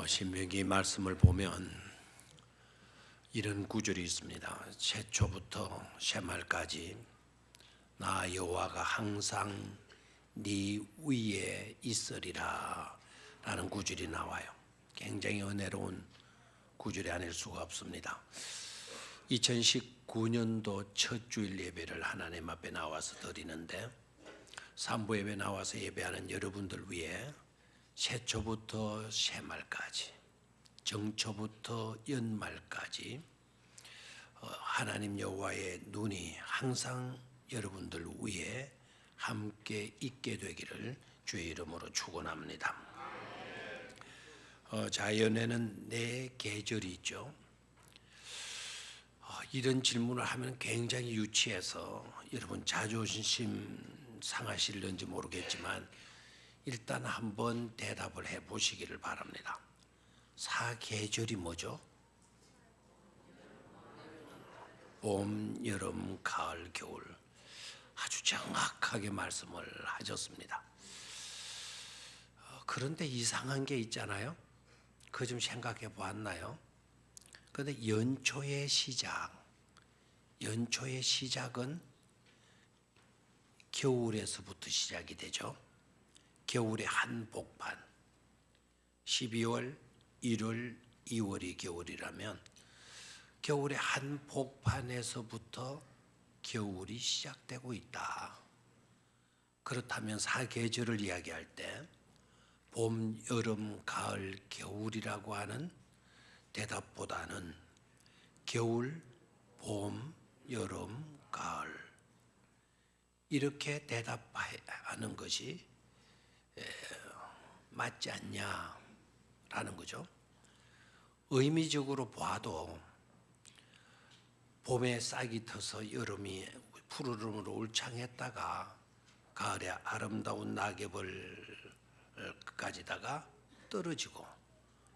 신명기 말씀을 보면 이런 구절이 있습니다. 최초부터 쇠말까지 나 여호와가 항상 네 위에 있으리라 라는 구절이 나와요. 굉장히 은혜로운 구절이 아닐 수가 없습니다. 2019년도 첫 주일 예배를 하나님 앞에 나와서 드리는데 산부 예배 나와서 예배하는 여러분들 위해 새초부터 새말까지, 정초부터 연말까지 하나님 여호와의 눈이 항상 여러분들 위에 함께 있게 되기를 주의 이름으로 축원합니다. 자연에는 네 계절이 있죠. 이런 질문을 하면 굉장히 유치해서 여러분 자존심 상하실는지 모르겠지만 일단 한번 대답을 해 보시기를 바랍니다. 사계절이 뭐죠? 봄, 여름, 가을, 겨울. 아주 정확하게 말씀을 하셨습니다. 그런데 이상한 게 있잖아요. 그거 좀 생각해 보았나요? 그런데 연초의 시작은 겨울에서부터 시작이 되죠. 겨울의 한복판, 12월, 1월, 2월이 겨울이라면 겨울의 한복판에서부터 겨울이 시작되고 있다. 그렇다면 사계절을 이야기할 때 봄, 여름, 가을, 겨울이라고 하는 대답보다는 겨울, 봄, 여름, 가을 이렇게 대답하는 것이 맞지 않냐라는 거죠. 의미적으로 봐도 봄에 싹이 터서 여름이 푸르름으로 울창했다가 가을에 아름다운 낙엽을 가지다가 떨어지고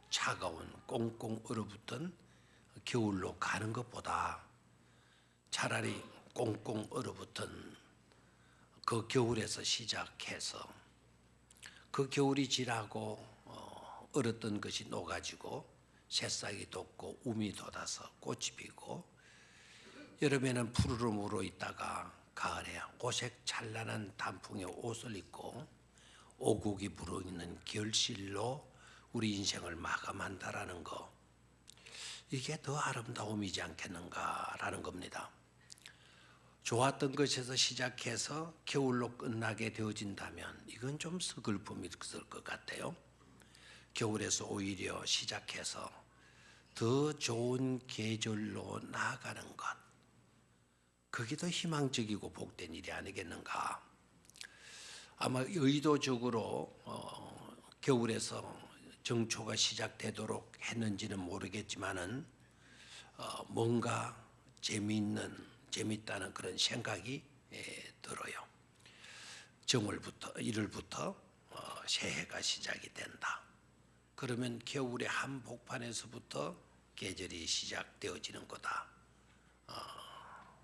차가운 꽁꽁 얼어붙은 겨울로 가는 것보다 차라리 꽁꽁 얼어붙은 그 겨울에서 시작해서 그 겨울이 지나고 얼었던 것이 녹아지고 새싹이 돋고 움이 돋아서 꽃이 피고 여름에는 푸르름으로 있다가 가을에 오색 찬란한 단풍의 옷을 입고 오국이 불어있는 결실로 우리 인생을 마감한다라는 거, 이게 더 아름다움이지 않겠는가라는 겁니다. 좋았던 것에서 시작해서 겨울로 끝나게 되어진다면 이건 좀 서글픔이 있을 것 같아요. 겨울에서 오히려 시작해서 더 좋은 계절로 나아가는 것, 그게 더 희망적이고 복된 일이 아니겠는가. 아마 의도적으로 겨울에서 정초가 시작되도록 했는지는 모르겠지만은 뭔가 재밌다는 그런 생각이 들어요. 정월부터 1월부터 새해가 시작이 된다. 그러면 겨울의 한복판에서부터 계절이 시작되어지는 거다.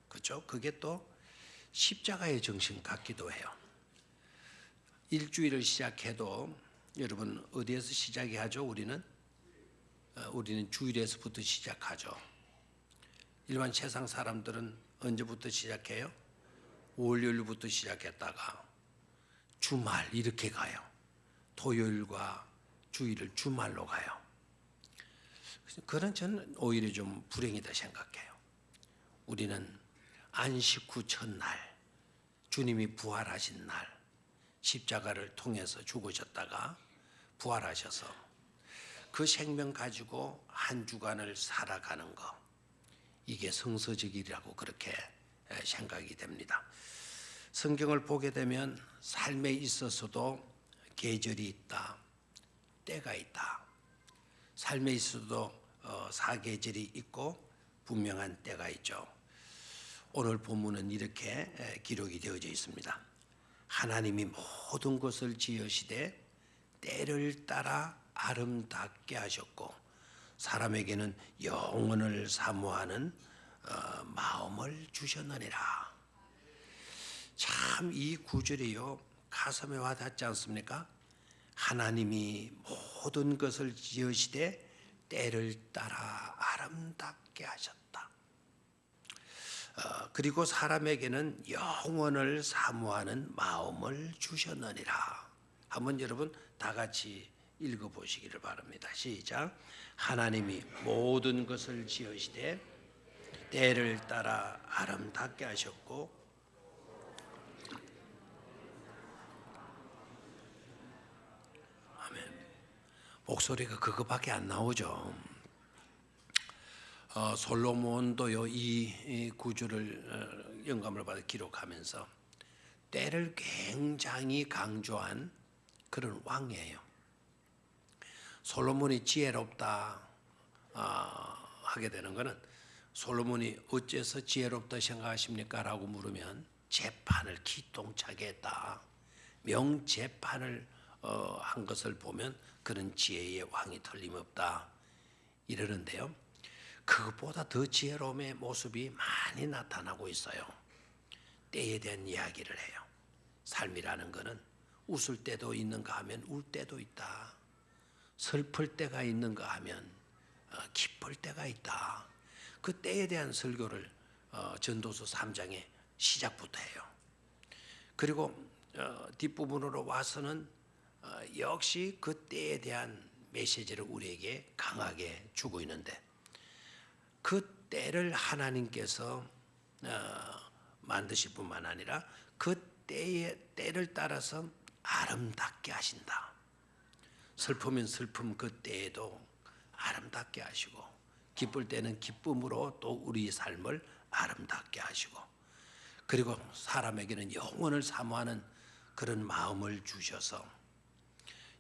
그렇죠? 그게 또 십자가의 정신 같기도 해요. 일주일을 시작해도 여러분 어디에서 시작이 하죠? 우리는 주일에서부터 시작하죠. 일반 세상 사람들은 언제부터 시작해요? 월요일부터 시작했다가 주말 이렇게 가요. 토요일과 주일을 주말로 가요. 그런 저는 오히려 좀 불행이다 생각해요. 우리는 안식 후 첫날, 주님이 부활하신 날, 십자가를 통해서 죽으셨다가 부활하셔서 그 생명 가지고 한 주간을 살아가는 것, 이게 성서적이라고 그렇게 생각이 됩니다. 성경을 보게 되면 삶에 있어서도 계절이 있다, 때가 있다. 삶에 있어도 사계절이 있고 분명한 때가 있죠. 오늘 본문은 이렇게 기록이 되어져 있습니다. 하나님이 모든 것을 지으시되 때를 따라 아름답게 하셨고 사람에게는 영원을 사모하는 마음을 주셨느니라. 참 이 구절이요 가슴에 와닿지 않습니까? 하나님이 모든 것을 지으시되 때를 따라 아름답게 하셨다. 그리고 사람에게는 영원을 사모하는 마음을 주셨느니라. 한번 여러분 다 같이 읽어보시기를 바랍니다. 시작. 하나님이 모든 것을 지으시되 때를 따라 아름답게 하셨고 아멘. 목소리가 그거밖에 안 나오죠. 솔로몬도요 이 구절을 영감을 받아 기록하면서 때를 굉장히 강조한 그런 왕이에요. 솔로몬이 지혜롭다 하게 되는 것은 솔로몬이 어째서 지혜롭다 생각하십니까? 라고 물으면 재판을 기똥차게 했다. 명재판을 한 것을 보면 그런 지혜의 왕이 틀림없다 이러는데요. 그것보다 더 지혜로움의 모습이 많이 나타나고 있어요. 때에 대한 이야기를 해요. 삶이라는 것은 웃을 때도 있는가 하면 울 때도 있다. 슬플 때가 있는가 하면 기쁠 때가 있다. 그 때에 대한 설교를 전도서 3장의 시작부터 해요. 그리고 뒷부분으로 와서는 역시 그 때에 대한 메시지를 우리에게 강하게 주고 있는데 그 때를 하나님께서 만드실 뿐만 아니라 그 때를 따라서 아름답게 하신다. 슬프면 슬픔 그 때에도 아름답게 하시고 기쁠 때는 기쁨으로 또 우리 삶을 아름답게 하시고 그리고 사람에게는 영원을 사모하는 그런 마음을 주셔서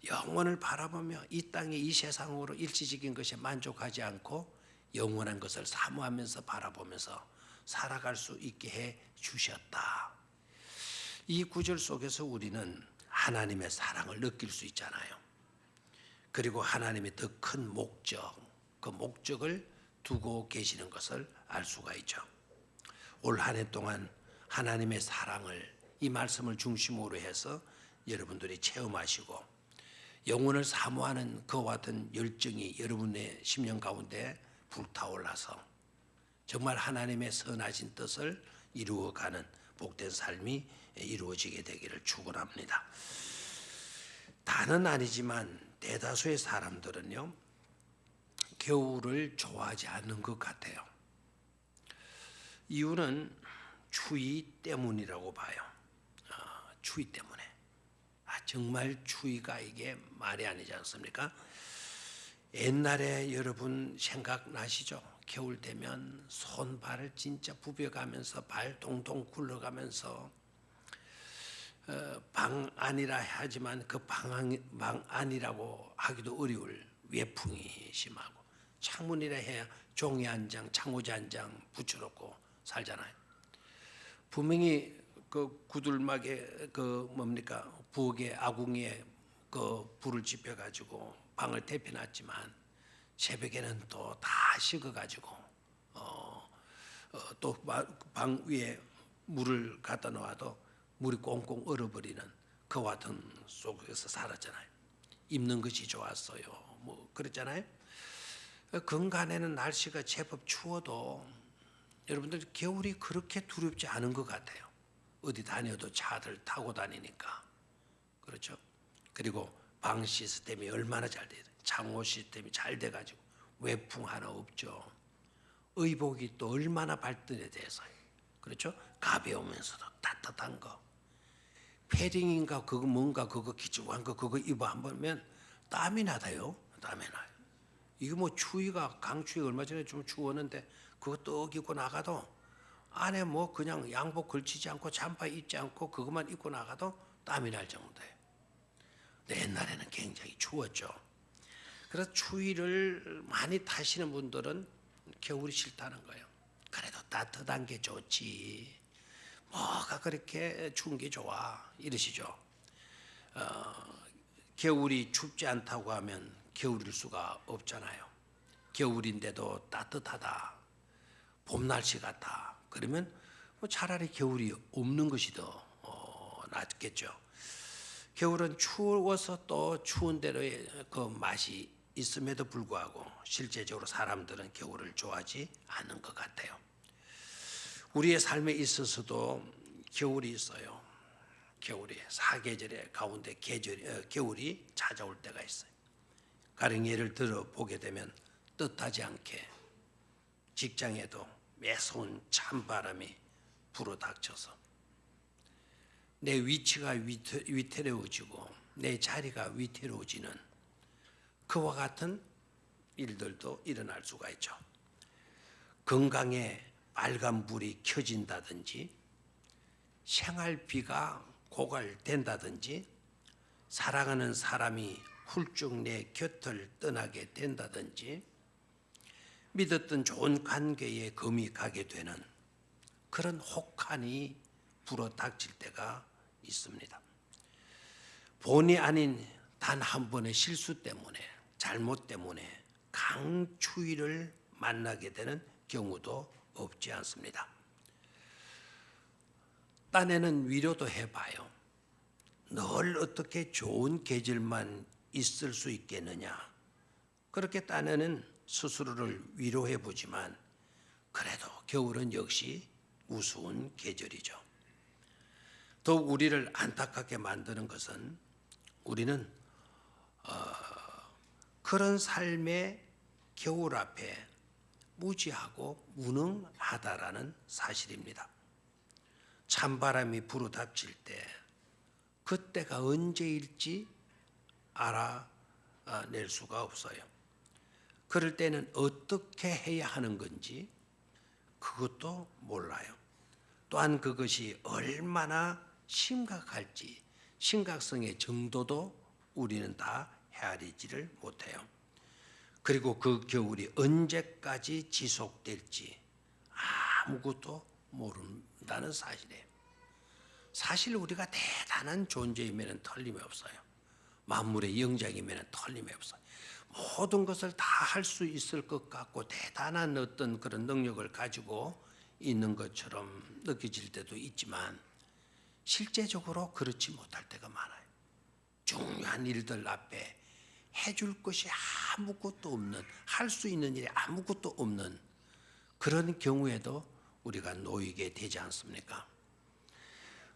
영원을 바라보며 이 땅의 이 세상으로 일시적인 것에 만족하지 않고 영원한 것을 사모하면서 바라보면서 살아갈 수 있게 해 주셨다. 이 구절 속에서 우리는 하나님의 사랑을 느낄 수 있잖아요. 그리고 하나님의 더 큰 목적, 그 목적을 두고 계시는 것을 알 수가 있죠. 올 한 해 동안 하나님의 사랑을 이 말씀을 중심으로 해서 여러분들이 체험하시고 영혼을 사모하는 그와 같은 열정이 여러분의 심령 가운데 불타올라서 정말 하나님의 선하신 뜻을 이루어가는 복된 삶이 이루어지게 되기를 축원합니다. 다는 아니지만 대다수의 사람들은요 겨울을 좋아하지 않는 것 같아요. 이유는 추위 때문이라고 봐요. 추위 때문에. 정말 추위가 이게 말이 아니지 않습니까? 옛날에 여러분 생각나시죠? 겨울 되면 손발을 진짜 부벼가면서 발 동동 굴러가면서 방 안이라 하지만 그 방 안이라고 하기도 어려울 외풍이 심하고 창문이라 해야 종이 한 장, 창호지 한 장 붙여놓고 살잖아요. 분명히 그 구들막에 그 뭡니까 부엌에 아궁이에 그 불을 지펴가지고 방을 데펴놨지만 새벽에는 또 다 식어가지고 또 방 위에 물을 갖다 놓아도 물이 꽁꽁 얼어버리는 그와 같은 속에서 살았잖아요. 입는 것이 좋았어요. 뭐 그랬잖아요. 근간에는 날씨가 제법 추워도 여러분들 겨울이 그렇게 두렵지 않은 것 같아요. 어디 다녀도 차들 타고 다니니까. 그렇죠? 그리고 방 시스템이 얼마나 잘 돼요. 창호 시스템이 잘 돼가지고 외풍 하나 없죠. 의복이 또 얼마나 발달에 대해서요. 그렇죠? 가벼우면서도 따뜻한 거. 패딩인가 그거 뭔가 그거 기죽한 거 그거 입어 한번면 땀이 나다요. 땀이 나요. 이게 뭐 추위가 강추위 얼마 전에 좀 추웠는데 그거 떡 입고 나가도 안에 뭐 그냥 양복 걸치지 않고 잠바 입지 않고 그것만 입고 나가도 땀이 날 정도예요. 근데 옛날에는 굉장히 추웠죠. 그래서 추위를 많이 타시는 분들은 겨울이 싫다는 거예요. 그래도 따뜻한 게 좋지. 뭐가 그렇게 추운 게 좋아 이러시죠. 겨울이 춥지 않다고 하면 겨울일 수가 없잖아요. 겨울인데도 따뜻하다. 봄 날씨 같다. 그러면 뭐 차라리 겨울이 없는 것이 더 낫겠죠. 겨울은 추워서 또 추운 대로의 그 맛이 있음에도 불구하고 실제적으로 사람들은 겨울을 좋아하지 않는 것 같아요. 우리의 삶에 있어서도 겨울이 있어요. 겨울이 사계절의 가운데 겨울이 찾아올 때가 있어요. 가령 예를 들어 보게 되면 뜻하지 않게 직장에도 매서운 찬바람이 불어닥쳐서 내 위치가 위태로워지고 내 자리가 위태로워지는 그와 같은 일들도 일어날 수가 있죠. 건강에 빨간불이 켜진다든지 생활비가 고갈된다든지 사랑하는 사람이 훌쩍 내 곁을 떠나게 된다든지 믿었던 좋은 관계에 금이 가게 되는 그런 혹한이 불어닥칠 때가 있습니다. 본의 아닌 단 한 번의 실수 때문에 잘못 때문에 강추위를 만나게 되는 경우도 없지 않습니다. 딴에는 위로도 해봐요. 늘 어떻게 좋은 계절만 있을 수 있겠느냐. 그렇게 딴에는 스스로를 위로해 보지만 그래도 겨울은 역시 우스운 계절이죠. 더욱 우리를 안타깝게 만드는 것은 우리는 그런 삶의 겨울 앞에 무지하고 무능하다라는 사실입니다. 찬바람이 불어닥칠 때 그때가 언제일지 알아낼 수가 없어요. 그럴 때는 어떻게 해야 하는 건지 그것도 몰라요. 또한 그것이 얼마나 심각할지 심각성의 정도도 우리는 다 헤아리지를 못해요. 그리고 그 겨울이 언제까지 지속될지 아무것도 모른다는 사실이에요. 사실 우리가 대단한 존재이면 틀림이 없어요. 만물의 영장이면 틀림이 없어요. 모든 것을 다 할 수 있을 것 같고 대단한 어떤 그런 능력을 가지고 있는 것처럼 느껴질 때도 있지만 실제적으로 그렇지 못할 때가 많아요. 중요한 일들 앞에 해줄 것이 아무것도 없는, 할 수 있는 일이 아무것도 없는 그런 경우에도 우리가 놓이게 되지 않습니까?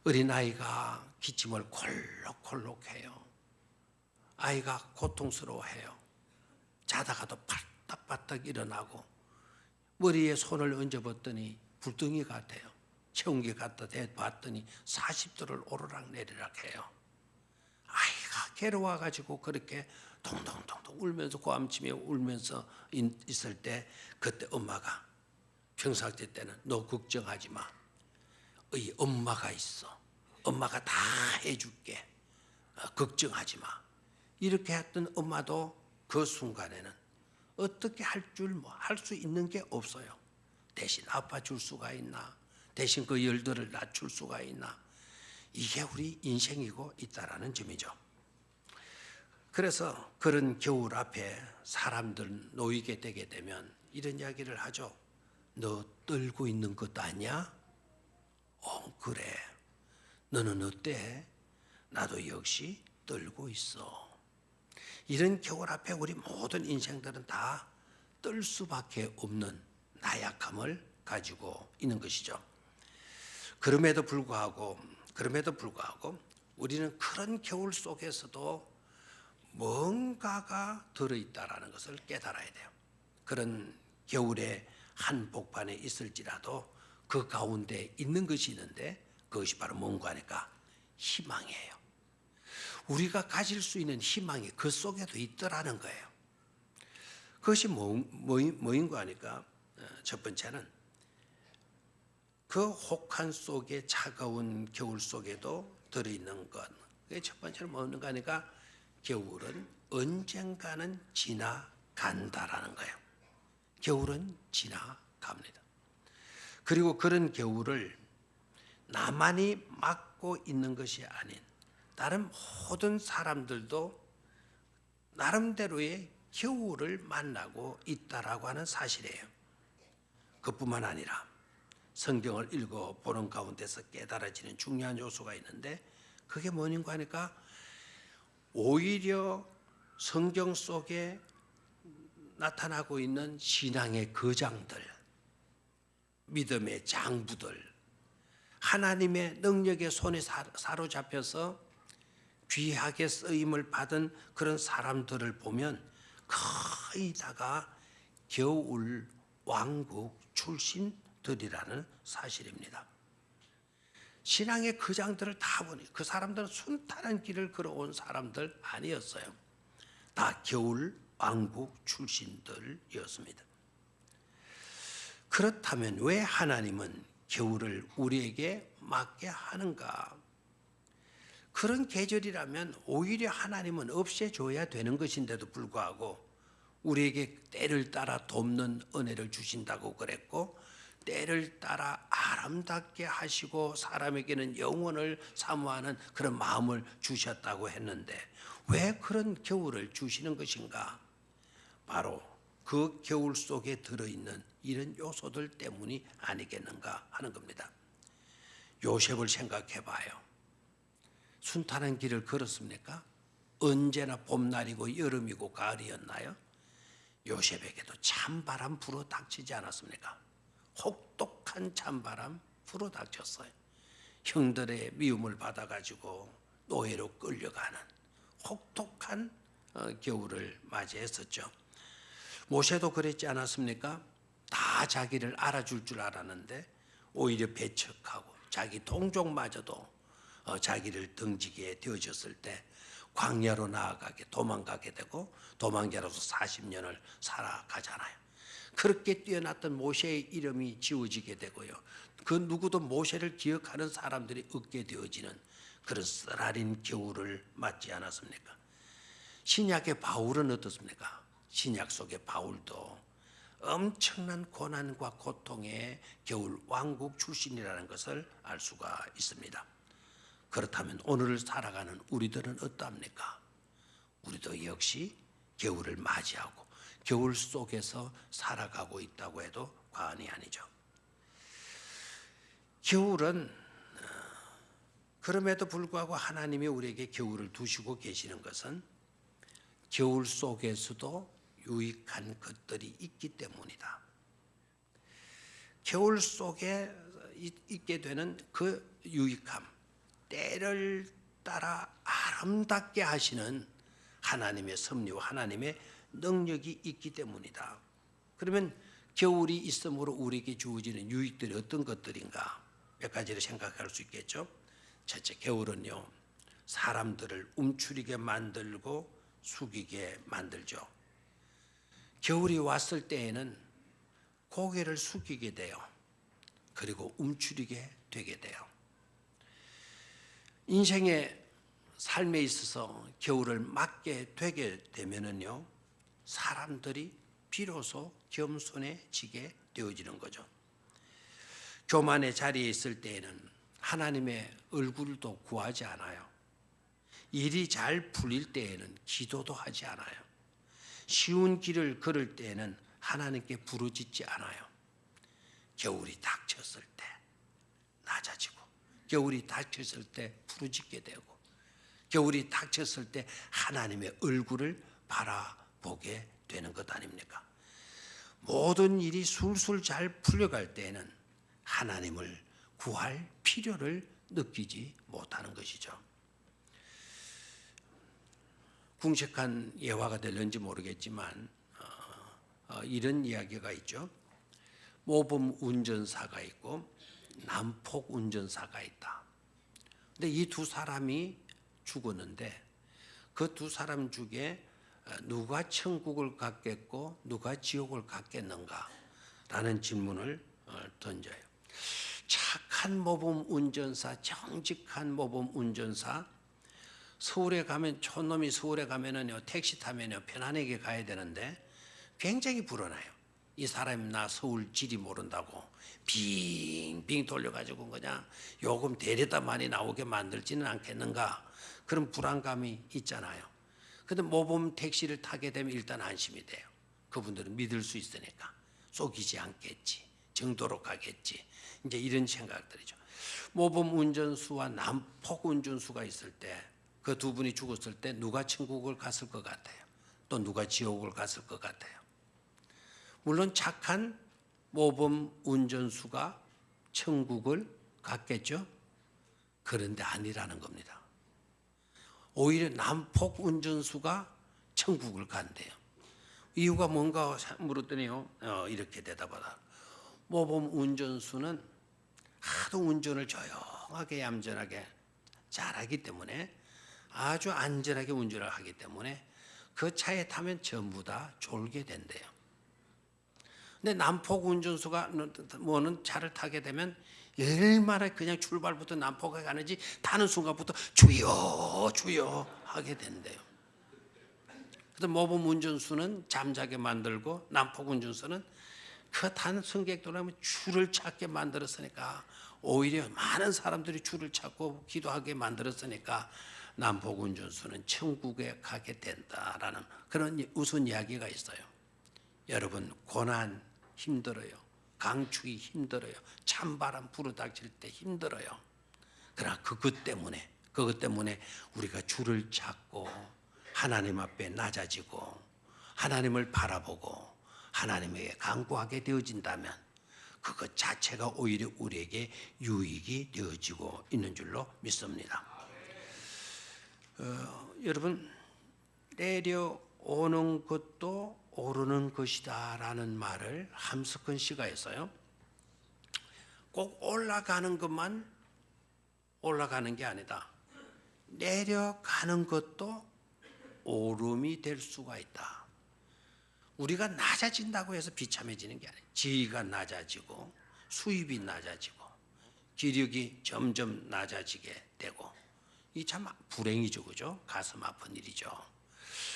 어린아이가 기침을 콜록콜록해요. 아이가 고통스러워해요. 자다가도 바닥바닥 일어나고 머리에 손을 얹어봤더니 불덩이 같아요. 체온계 갖다 대봤더니 40도를 오르락내리락 해요. 아이가 괴로워가지고 그렇게 동동동동 울면서 고함치며 울면서 있을 때 그때 엄마가 평상시 때는 너 걱정하지 마. 엄마가 있어. 엄마가 다 해줄게. 걱정하지 마. 이렇게 했던 엄마도 그 순간에는 어떻게 할 수 있는 게 없어요. 대신 아파줄 수가 있나? 대신 그 열들을 낮출 수가 있나? 이게 우리 인생이고 있다라는 점이죠. 그래서 그런 겨울 앞에 사람들 놓이게 되게 되면 이런 이야기를 하죠. 너 떨고 있는 것도 아니야? 그래. 너는 어때? 나도 역시 떨고 있어. 이런 겨울 앞에 우리 모든 인생들은 다 떨 수밖에 없는 나약함을 가지고 있는 것이죠. 그럼에도 불구하고 우리는 그런 겨울 속에서도 뭔가가 들어있다라는 것을 깨달아야 돼요. 그런 겨울의 한복판에 있을지라도 그 가운데 있는 것이 있는데 그것이 바로 뭔가 하니까 희망이에요. 우리가 가질 수 있는 희망이 그 속에도 있더라는 거예요. 그것이 뭐인가 하니까 첫 번째는 그 혹한 속에 차가운 겨울 속에도 들어있는 것. 그게 첫 번째로 뭔가 하니까 겨울은 언젠가는 지나간다라는 거예요. 겨울은 지나갑니다. 그리고 그런 겨울을 나만이 맞고 있는 것이 아닌 다른 모든 사람들도 나름대로의 겨울을 만나고 있다라고 하는 사실이에요. 그뿐만 아니라 성경을 읽어보는 가운데서 깨달아지는 중요한 요소가 있는데 그게 뭐인가 하니까 오히려 성경 속에 나타나고 있는 신앙의 거장들, 믿음의 장부들, 하나님의 능력의 손에 사로잡혀서 귀하게 쓰임을 받은 그런 사람들을 보면 거의 다가 겨울 왕국 출신들이라는 사실입니다. 신앙의 거장들을 다 보니 그 사람들은 순탄한 길을 걸어온 사람들 아니었어요. 다 겨울 왕국 출신들이었습니다. 그렇다면 왜 하나님은 겨울을 우리에게 맡게 하는가? 그런 계절이라면 오히려 하나님은 없애줘야 되는 것인데도 불구하고 우리에게 때를 따라 돕는 은혜를 주신다고 그랬고, 때를 따라 아름답게 하시고 사람에게는 영원을 사모하는 그런 마음을 주셨다고 했는데 왜 그런 겨울을 주시는 것인가? 바로 그 겨울 속에 들어있는 이런 요소들 때문이 아니겠는가 하는 겁니다. 요셉을 생각해 봐요. 순탄한 길을 걸었습니까? 언제나 봄날이고 여름이고 가을이었나요? 요셉에게도 찬바람 불어 닥치지 않았습니까? 혹독한 찬바람 불어 닥쳤어요. 형들의 미움을 받아가지고 노예로 끌려가는 혹독한 겨울을 맞이했었죠. 모세도 그랬지 않았습니까? 다 자기를 알아줄 줄 알았는데 오히려 배척하고 자기 동족마저도 자기를 등지게 되어졌을 때 광야로 나아가게 도망가게 되고 도망자로서 40년을 살아가잖아요. 그렇게 뛰어났던 모세의 이름이 지워지게 되고요. 그 누구도 모세를 기억하는 사람들이 없게 되어지는 그런 쓰라린 겨울을 맞지 않았습니까? 신약의 바울은 어떻습니까? 신약 속의 바울도 엄청난 고난과 고통의 겨울 왕국 출신이라는 것을 알 수가 있습니다. 그렇다면 오늘을 살아가는 우리들은 어떠합니까? 우리도 역시 겨울을 맞이하고 겨울 속에서 살아가고 있다고 해도 과언이 아니죠. 겨울은 그럼에도 불구하고 하나님이 우리에게 겨울을 두시고 계시는 것은 겨울 속에서도 유익한 것들이 있기 때문이다. 겨울 속에 있게 되는 그 유익함, 때를 따라 아름답게 하시는 하나님의 섭리와 하나님의 능력이 있기 때문이다. 그러면 겨울이 있음으로 우리에게 주어지는 유익들이 어떤 것들인가? 몇 가지를 생각할 수 있겠죠. 첫째, 겨울은요, 사람들을 움츠리게 만들고 숙이게 만들죠. 겨울이 왔을 때에는 고개를 숙이게 돼요. 그리고 움츠리게 되게 돼요. 인생의 삶에 있어서 겨울을 맞게 되게 되면은요, 사람들이 비로소 겸손해지게 되어지는 거죠. 교만의 자리에 있을 때에는 하나님의 얼굴도 구하지 않아요. 일이 잘 풀릴 때에는 기도도 하지 않아요. 쉬운 길을 걸을 때에는 하나님께 부르짖지 않아요. 겨울이 닥쳤을 때 낮아지고, 겨울이 닥쳤을 때 부르짖게 되고, 겨울이 닥쳤을 때 하나님의 얼굴을 바라보게 되는 것 아닙니까? 모든 일이 술술 잘 풀려갈 때에는 하나님을 구할 필요를 느끼지 못하는 것이죠. 궁색한 예화가 될는지 모르겠지만 이런 이야기가 있죠. 모범 운전사가 있고 난폭 운전사가 있다. 근데 이 두 사람이 죽었는데 그 두 사람 중에 누가 천국을 갖겠고 누가 지옥을 갖겠는가? 라는 질문을 던져요. 착한 모범 운전사, 정직한 모범 운전사, 서울에 가면 촌놈이 서울에 가면은요 택시 타면요 편안하게 가야 되는데 굉장히 불안해요. 이 사람이 나 서울 지리 모른다고 빙빙 돌려가지고 그냥 요금 데려다 많이 나오게 만들지는 않겠는가, 그런 불안감이 있잖아요. 근데 모범 택시를 타게 되면 일단 안심이 돼요. 그분들은 믿을 수 있으니까 속이지 않겠지, 정도로 가겠지, 이제 이런 생각들이죠. 모범 운전수와 난폭 운전수가 있을 때 그 두 분이 죽었을 때 누가 천국을 갔을 것 같아요? 또 누가 지옥을 갔을 것 같아요? 물론 착한 모범 운전수가 천국을 갔겠죠? 그런데 아니라는 겁니다. 오히려 난폭 운전수가 천국을 간대요. 이유가 뭔가 물었더니요, 이렇게 대답하다. 모범 운전수는 하도 운전을 조용하게 얌전하게 잘하기 때문에, 아주 안전하게 운전을 하기 때문에 그 차에 타면 전부 다 졸게 된대요. 근데 난폭 운전수가 뭐는 차를 타게 되면 얼마나 그냥 출발부터 난폭하게 가는지 타는 순간부터 주여 주여 하게 된대요. 그래서 모범 운전수는 잠자게 만들고 난폭 운전수는 그 타는 승객들하면 줄을 찾게 만들었으니까, 오히려 많은 사람들이 줄을 찾고 기도하게 만들었으니까 난폭 운전수는 천국에 가게 된다라는 그런 우스운 이야기가 있어요. 여러분, 고난 힘들어요. 강추위 힘들어요. 찬바람 불어닥칠 때 힘들어요. 그러나 그것 때문에 우리가 주를 찾고 하나님 앞에 낮아지고 하나님을 바라보고 하나님에게 간구하게 되어진다면 그것 자체가 오히려 우리에게 유익이 되어지고 있는 줄로 믿습니다. 여러분, 내려오는 것도 오르는 것이다 라는 말을 함석헌 씨가 했어요. 꼭 올라가는 것만 올라가는 게 아니다. 내려가는 것도 오름이 될 수가 있다. 우리가 낮아진다고 해서 비참해지는 게 아니에요. 지위가 낮아지고 수입이 낮아지고 기력이 점점 낮아지게 되고, 이 참 불행이죠, 그죠? 가슴 아픈 일이죠.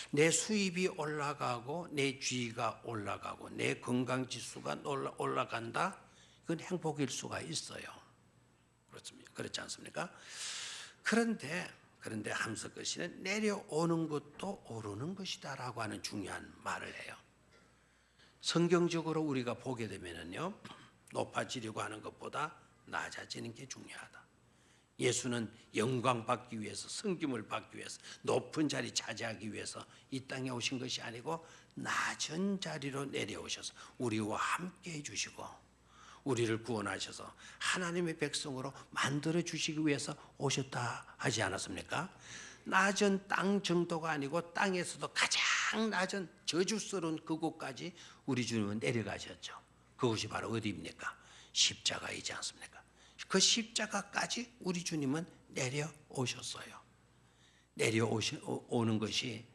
내 수입이 올라가고 내 지위가 올라가고 내 건강 지수가 올라간다. 그건 행복일 수가 있어요. 그렇습니까? 그렇지 않습니까? 그런데 함석헌 씨는 내려오는 것도 오르는 것이다라고 하는 중요한 말을 해요. 성경적으로 우리가 보게 되면은요, 높아지려고 하는 것보다 낮아지는 게 중요하다. 예수는 영광 받기 위해서, 섬김을 받기 위해서, 높은 자리 차지하기 위해서 이 땅에 오신 것이 아니고 낮은 자리로 내려오셔서 우리와 함께 해주시고 우리를 구원하셔서 하나님의 백성으로 만들어 주시기 위해서 오셨다 하지 않았습니까? 낮은 땅 정도가 아니고 땅에서도 가장 낮은 저주스러운 그곳까지 우리 주님은 내려가셨죠. 그곳이 바로 어디입니까? 십자가이지 않습니까? 그 십자가까지 우리 주님은 내려오셨어요. 내려오는 것이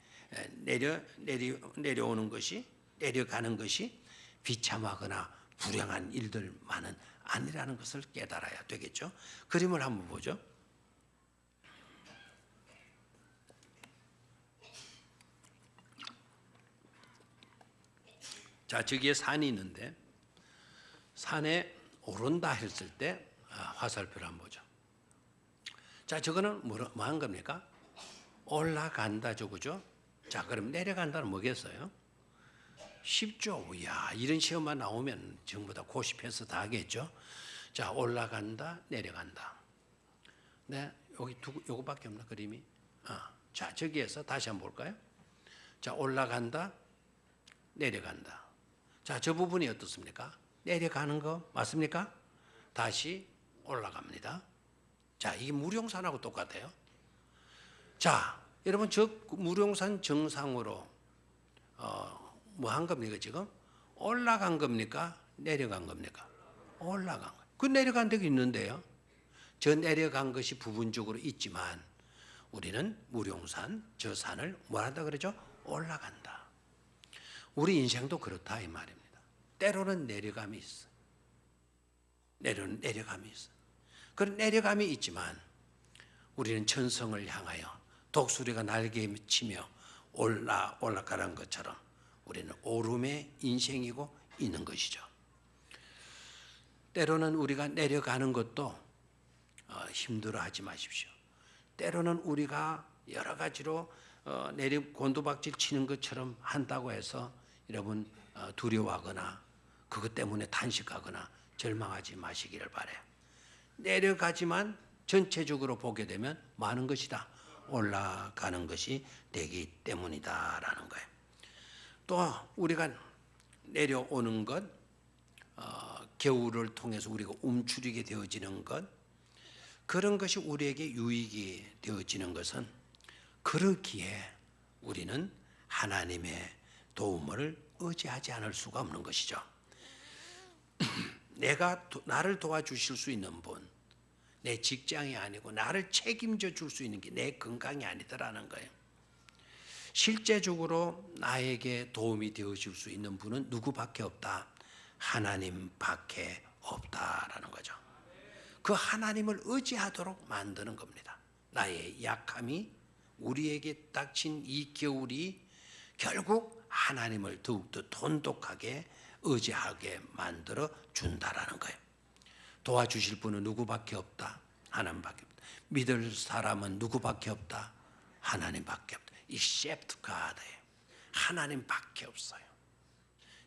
내려오는 것이, 내려가는 것이 비참하거나 불행한 일들만은 아니라는 것을 깨달아야 되겠죠. 그림을 한번 보죠. 자, 저기에 산이 있는데 산에 오른다 했을 때 화살표를 한번 보죠. 자, 저거는 뭐 한 겁니까? 올라간다죠, 그죠? 자, 그럼 내려간다는 뭐겠어요? 쉽죠. 야, 이런 시험만 나오면 전부 다 고시패스 다 하겠죠. 자, 올라간다, 내려간다. 네, 여기 요거밖에 없나 그림이? 자, 저기에서 다시 한번 볼까요? 자, 올라간다, 내려간다. 자, 저 부분이 어떻습니까? 내려가는 거 맞습니까? 다시 올라갑니다. 자, 이게 무룡산하고 똑같아요. 자, 여러분, 저 무룡산 정상으로 뭐 한 겁니까 지금? 올라간 겁니까? 내려간 겁니까? 올라간 거. 그 내려간 데가 있는데요. 저 내려간 것이 부분적으로 있지만 우리는 무룡산, 저 산을 뭐 한다 그러죠? 올라간다. 우리 인생도 그렇다 이 말입니다. 때로는 내려감이 있어. 내려감이 있어. 그런 내려감이 있지만 우리는 천성을 향하여 독수리가 날개치며 올라가는 것처럼 우리는 오름의 인생이고 있는 것이죠. 때로는 우리가 내려가는 것도 힘들어하지 마십시오. 때로는 우리가 여러 가지로 곤두박질 치는 것처럼 한다고 해서 여러분 두려워하거나 그것 때문에 탄식하거나 절망하지 마시기를 바라요. 내려가지만 전체적으로 보게 되면 많은 것이다. 올라가는 것이 되기 때문이다라는 거예요. 또 우리가 내려오는 것, 겨울을 통해서 우리가 움츠리게 되어지는 것, 그런 것이 우리에게 유익이 되어지는 것은 그러기에 우리는 하나님의 도움을 의지하지 않을 수가 없는 것이죠. 나를 도와주실 수 있는 분, 내 직장이 아니고 나를 책임져 줄 수 있는 게 내 건강이 아니더라는 거예요. 실제적으로 나에게 도움이 되어줄 수 있는 분은 누구밖에 없다. 하나님밖에 없다라는 거죠. 그 하나님을 의지하도록 만드는 겁니다. 나의 약함이, 우리에게 닥친 이 겨울이 결국 하나님을 더욱더 돈독하게 의지하게 만들어 준다라는 거예요. 도와주실 분은 누구밖에 없다. 하나님밖에 없다. 믿을 사람은 누구밖에 없다. 하나님밖에 없다. Except God예요. 하나님밖에 없어요.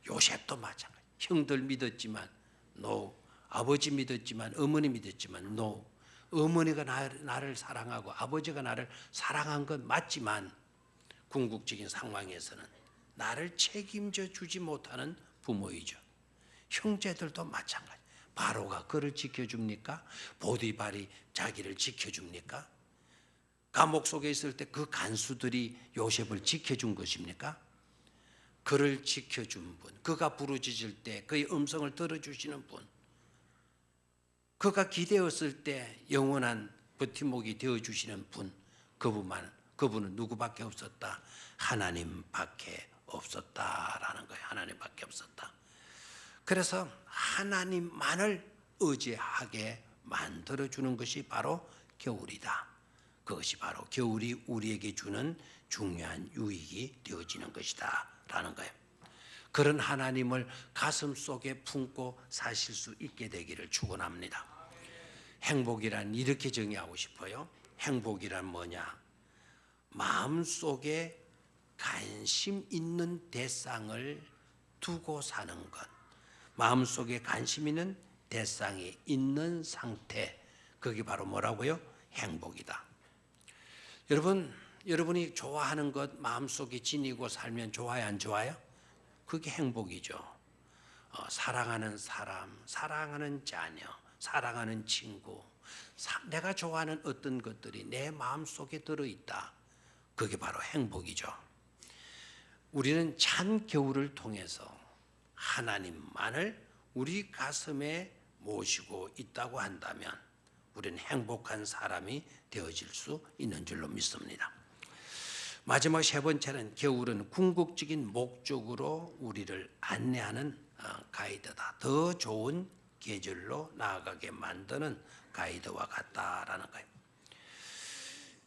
요셉도 마찬가지. 형들 믿었지만 no. 아버지 믿었지만, 어머니 믿었지만 no. 어머니가 나를 사랑하고 아버지가 나를 사랑한 건 맞지만 궁극적인 상황에서는 나를 책임져 주지 못하는 부모이죠. 형제들도 마찬가지. 바로가 그를 지켜줍니까? 보디발이 자기를 지켜줍니까? 감옥 속에 있을 때 그 간수들이 요셉을 지켜준 것입니까? 그를 지켜준 분, 그가 부르짖을 때 그의 음성을 들어주시는 분, 그가 기대었을 때 영원한 버팀목이 되어주시는 분, 그분은 누구밖에 없었다? 하나님밖에 없었다라는 거예요. 하나님밖에 없었다. 그래서 하나님만을 의지하게 만들어주는 것이 바로 겨울이다. 그것이 바로 겨울이 우리에게 주는 중요한 유익이 되어지는 것이다 라는 거예요. 그런 하나님을 가슴 속에 품고 사실 수 있게 되기를 축원합니다. 행복이란 이렇게 정의하고 싶어요. 행복이란 뭐냐? 마음속에 관심 있는 대상을 두고 사는 것. 마음속에 관심 있는 대상이 있는 상태. 그게 바로 뭐라고요? 행복이다. 여러분이 좋아하는 것 마음속에 지니고 살면 좋아요, 안 좋아요? 그게 행복이죠. 사랑하는 사람, 사랑하는 자녀, 사랑하는 친구, 내가 좋아하는 어떤 것들이 내 마음속에 들어있다. 그게 바로 행복이죠. 우리는 찬 겨울을 통해서 하나님만을 우리 가슴에 모시고 있다고 한다면 우리는 행복한 사람이 되어질 수 있는 줄로 믿습니다. 마지막 세 번째는 겨울은 궁극적인 목적으로 우리를 안내하는 가이드다. 더 좋은 계절로 나아가게 만드는 가이드와 같다라는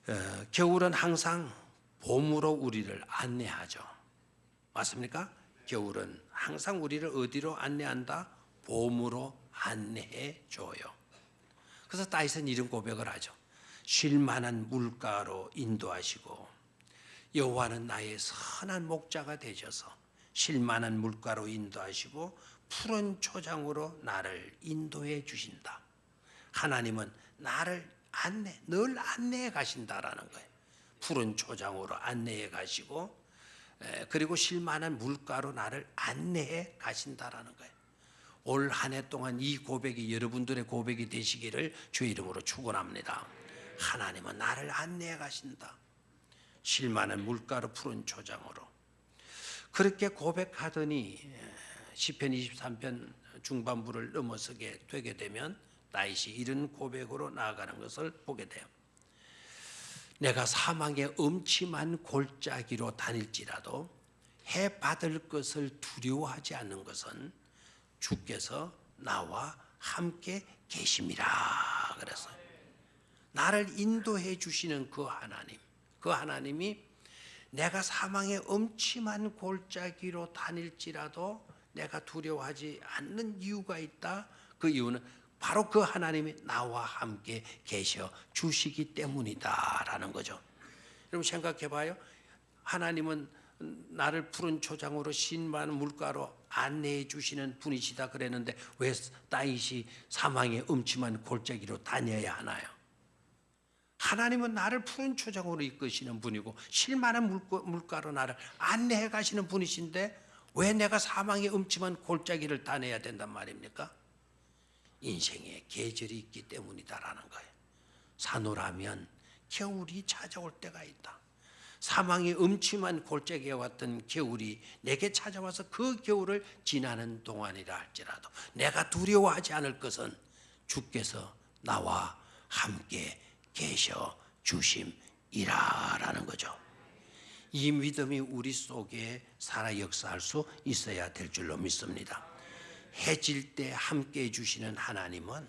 거예요. 겨울은 항상 봄으로 우리를 안내하죠. 맞습니까? 겨울은 항상 우리를 어디로 안내한다? 봄으로 안내해 줘요. 그래서 다윗은 이런 고백을 하죠. 쉴 만한 물가로 인도하시고 여호와는 나의 선한 목자가 되셔서 쉴 만한 물가로 인도하시고 푸른 초장으로 나를 인도해 주신다. 하나님은 나를 늘 안내해 가신다라는 거예요. 푸른 초장으로 안내해 가시고 그리고 쉴 만한 물가로 나를 안내해 가신다라는 거예요. 올 한 해 동안 이 고백이 여러분들의 고백이 되시기를 주의 이름으로 축원합니다. 하나님은 나를 안내해 가신다. 쉴 만한 물가로 푸른 초장으로. 그렇게 고백하더니 시편 23편 중반부를 넘어서게 되게 되면 다윗이 이런 고백으로 나아가는 것을 보게 돼요. 내가 사망의 음침한 골짜기로 다닐지라도 해 받을 것을 두려워하지 않는 것은 주께서 나와 함께 계심이라 그랬어요. 나를 인도해 주시는 그 하나님이 내가 사망의 음침한 골짜기로 다닐지라도 내가 두려워하지 않는 이유가 있다. 그 이유는 바로 그 하나님이 나와 함께 계셔 주시기 때문이다라는 거죠. 여러분 생각해 봐요. 하나님은 나를 푸른 초장으로 신만 물가로 안내해 주시는 분이시다 그랬는데 왜 다윗이 사망의 음침한 골짜기로 다녀야 하나요? 하나님은 나를 푸른 초장으로 이끄시는 분이고 실만한 물가로 나를 안내해 가시는 분이신데 왜 내가 사망의 음침한 골짜기를 다녀야 된단 말입니까? 인생에 계절이 있기 때문이다라는 거예요. 산호라면 겨울이 찾아올 때가 있다. 사망의 음침한 골짜기와 같은 겨울이 내게 찾아와서 그 겨울을 지나는 동안이라 할지라도 내가 두려워하지 않을 것은 주께서 나와 함께 계셔 주심이라라는 거죠. 이 믿음이 우리 속에 살아 역사할 수 있어야 될 줄로 믿습니다. 해질 때 함께 해주시는 하나님은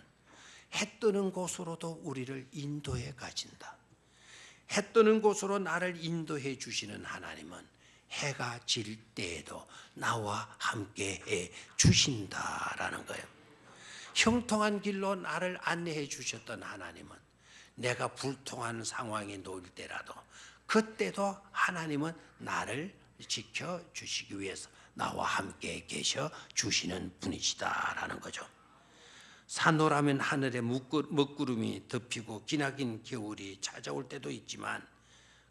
해 뜨는 곳으로도 우리를 인도해 가신다. 해 뜨는 곳으로 나를 인도해 주시는 하나님은 해가 질 때에도 나와 함께 해 주신다라는 거예요. 형통한 길로 나를 안내해 주셨던 하나님은 내가 불통한 상황에 놓일 때라도 그때도 하나님은 나를 지켜주시기 위해서 나와 함께 계셔 주시는 분이시다라는 거죠. 산호라면 하늘에 먹구름이 덮이고 기나긴 겨울이 찾아올 때도 있지만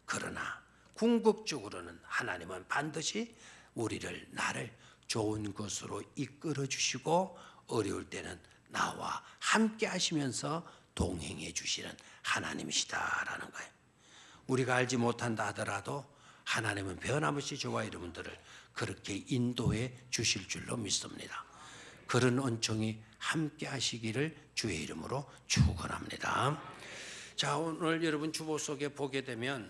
그러나 궁극적으로는 하나님은 반드시 나를 좋은 것으로 이끌어 주시고 어려울 때는 나와 함께 하시면서 동행해 주시는 하나님이시다라는 거예요. 우리가 알지 못한다 하더라도 하나님은 변함없이 저와 여러분들을 그렇게 인도해 주실 줄로 믿습니다. 그런 은총이 함께 하시기를 주의 이름으로 축원합니다. 자, 오늘 여러분 주보 속에 보게 되면